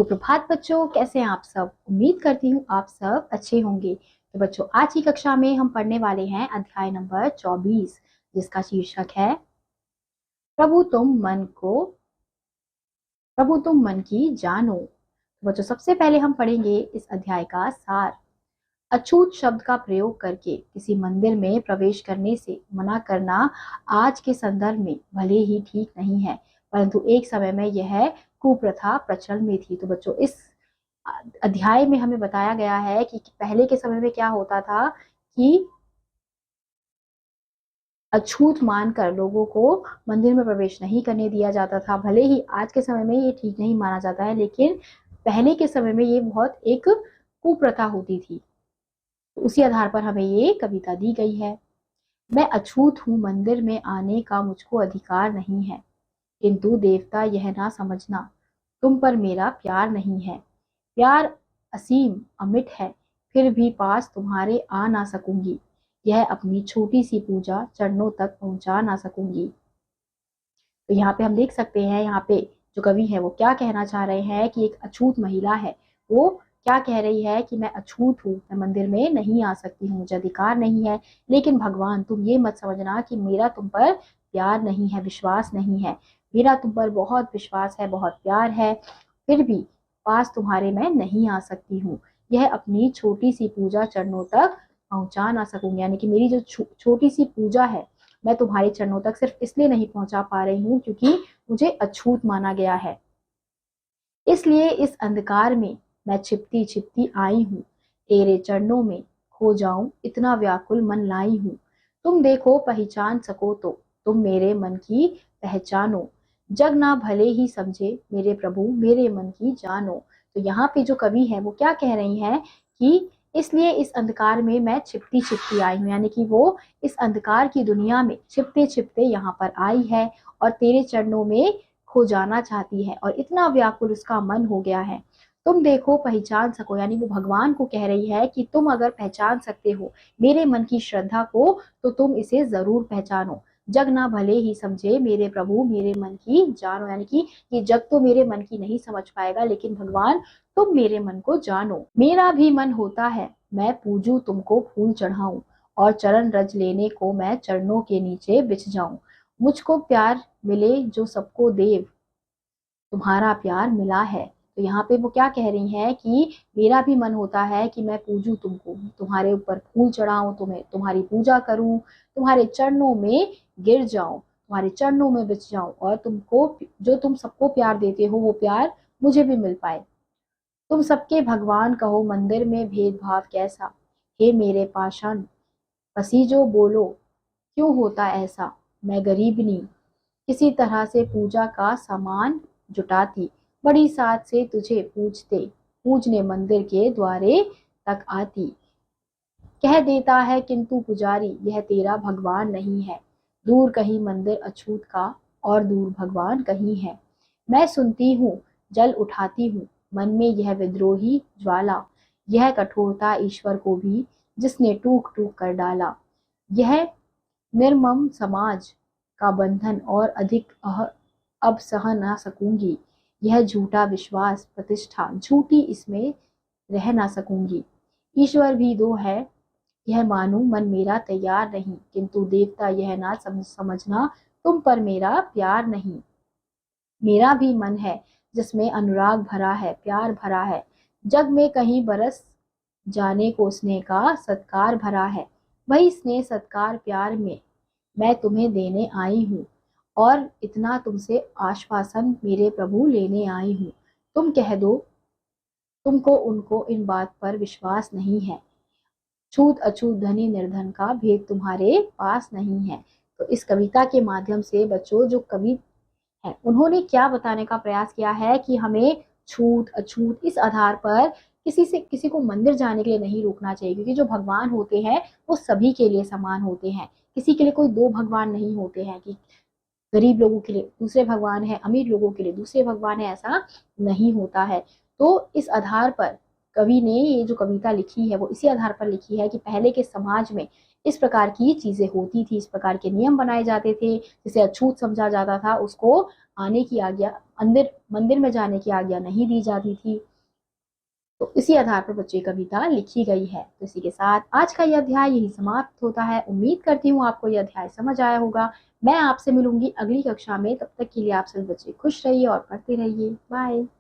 सुप्रभात बच्चों, कैसे हैं आप सब। उम्मीद करती हूँ आप सब अच्छे होंगे। तो बच्चों, आज की कक्षा में हम पढ़ने वाले हैं अध्याय नंबर 24, जिसका शीर्षक है प्रभु तुम मन की जानो। तो बच्चों, सबसे पहले हम पढ़ेंगे इस अध्याय का सार। अछूत शब्द का प्रयोग करके किसी मंदिर में प्रवेश करने से मना करना आज के संदर्भ में भले ही ठीक नहीं है, परंतु एक समय में यह कुप्रथा प्रचलन में थी। तो बच्चों, इस अध्याय में हमें बताया गया है कि पहले के समय में क्या होता था कि अछूत मानकर लोगों को मंदिर में प्रवेश नहीं करने दिया जाता था। भले ही आज के समय में ये ठीक नहीं माना जाता है, लेकिन पहले के समय में ये बहुत एक कुप्रथा होती थी। उसी आधार पर हमें ये कविता दी गई है। मैं अछूत हूँ, मंदिर में आने का मुझको अधिकार नहीं है, किंतु देवता यह ना समझना, तुम पर मेरा प्यार नहीं है। प्यार असीम अमिट है, फिर भी पास तुम्हारे आ ना सकूंगी। यह अपनी छोटी सी पूजा चरणों तक पहुंचा ना सकूंगी। तो यहाँ पे हम देख सकते हैं, यहाँ पे जो कवि है वो क्या कहना चाह रहे हैं कि एक अछूत महिला है, वो क्या कह रही है कि मैं अछूत हूँ, मैं मंदिर में नहीं आ सकती हूँ, मुझे अधिकार नहीं है। लेकिन भगवान, तुम ये मत समझना कि मेरा तुम पर प्यार नहीं है, विश्वास नहीं है। मेरा तुम पर बहुत विश्वास है, बहुत प्यार है, फिर भी पास तुम्हारे मैं नहीं आ सकती हूँ। यह अपनी छोटी सी पूजा चरणों तक पहुंचा ना सकूंगी, यानी कि मेरी जो छोटी सी पूजा है, मैं तुम्हारे चरणों तक सिर्फ इसलिए नहीं पहुंचा पा रही हूँ क्योंकि मुझे अछूत माना गया है। इसलिए इस अंधकार में मैं छिपती छिपती आई हूँ, तेरे चरणों में खो जाऊं इतना व्याकुल मन लाई हूँ। तुम देखो पहचान सको तो तुम मेरे मन की पहचानो, जग ना भले ही समझे मेरे प्रभु मेरे मन की जानो। तो यहाँ पे जो कवि है वो क्या कह रही है कि इसलिए इस अंधकार में मैं छिपती छिपती आई हूँ, यानी कि वो इस अंधकार की दुनिया में छिपते छिपते यहाँ पर आई है और तेरे चरणों में खो जाना चाहती है, और इतना व्याकुल उसका मन हो गया है। तुम देखो पहचान सको, यानी वो भगवान को कह रही है कि तुम अगर पहचान सकते हो मेरे मन की श्रद्धा को तो तुम इसे जरूर पहचानो। जग ना भले ही समझे मेरे प्रभु मेरे मन की जानो, यानी कि ये जग तो मेरे मन की नहीं समझ पाएगा, लेकिन भगवान तुम मेरे मन को जानो। मेरा भी मन होता है मैं पूजू तुमको फूल चढ़ाऊं, और चरण रज लेने को मैं चरणों के नीचे बिछ जाऊं। मुझको प्यार मिले जो सबको देव, तुम्हारा प्यार मिला है। तो यहाँ पे वो क्या कह रही हैं कि मेरा भी मन होता है कि मैं पूजूं तुमको, तुम्हारे ऊपर फूल चढ़ाऊं, तुम्हें तुम्हारी पूजा करूं, तुम्हारे चरणों में गिर जाऊं, तुम्हारे चरणों में बिछ जाऊं, और तुमको जो तुम सबको प्यार देते हो वो प्यार मुझे भी मिल पाए। तुम सबके भगवान कहो मंदिर में भेदभाव कैसा, हे मेरे पाषाण पसीजो बोलो क्यों होता ऐसा। मैं गरीबनी किसी तरह से पूजा का सामान जुटाती, बड़ी साथ से तुझे पूजने मंदिर के द्वारे तक आती। कह देता है किंतु पुजारी यह तेरा भगवान नहीं है, दूर कहीं मंदिर अछूत का और दूर भगवान कहीं है। मैं सुनती हूँ जल उठाती हूँ मन में यह विद्रोही ज्वाला, यह कठोरता ईश्वर को भी जिसने टूक टूक कर डाला। यह निर्मम समाज का बंधन और अधिक अब सह ना सकूंगी। यह झूठा विश्वास प्रतिष्ठा झूठी इसमें रह ना सकूंगी। ईश्वर भी दो है यह मानूं मन मेरा तैयार नहीं, किंतु देवता यह ना समझना तुम पर मेरा प्यार नहीं। मेरा भी मन है जिसमें अनुराग भरा है प्यार भरा है, जग में कहीं बरस जाने को स्नेह का सत्कार भरा है। वही स्नेह सत्कार प्यार में मैं तुम्हें देने आई हूँ, और इतना तुमसे आश्वासन मेरे प्रभु लेने आई हूँ। तुम कह दो तुमको उनको इन बात पर विश्वास नहीं है, छूत अछूत धनी निर्धन का भेद तुम्हारे पास नहीं है। तो इस कविता के माध्यम से बच्चों, जो कवि है उन्होंने क्या बताने का प्रयास किया है कि हमें छूत अछूत इस आधार पर किसी को मंदिर जाने के लिए नहीं रोकना चाहिए, क्योंकि जो भगवान होते हैं वो सभी के लिए समान होते हैं। किसी के लिए कोई दो भगवान नहीं होते हैं कि गरीब लोगों के लिए दूसरे भगवान है, अमीर लोगों के लिए दूसरे भगवान है, ऐसा नहीं होता है। तो इस आधार पर कवि ने ये जो कविता लिखी है वो इसी आधार पर लिखी है कि पहले के समाज में इस प्रकार की चीजें होती थी, इस प्रकार के नियम बनाए जाते थे, जिसे अछूत समझा जाता था उसको आने की आज्ञा, अंदर मंदिर में जाने की आज्ञा नहीं दी जाती थी। तो इसी आधार पर बच्चे कविता लिखी गई है। तो इसी के साथ आज का यह अध्याय यही समाप्त होता है। उम्मीद करती हूँ आपको यह अध्याय समझ आया होगा। मैं आपसे मिलूंगी अगली कक्षा में, तब तक के लिए आप सभी बच्चे खुश रहिए और पढ़ते रहिए। बाय।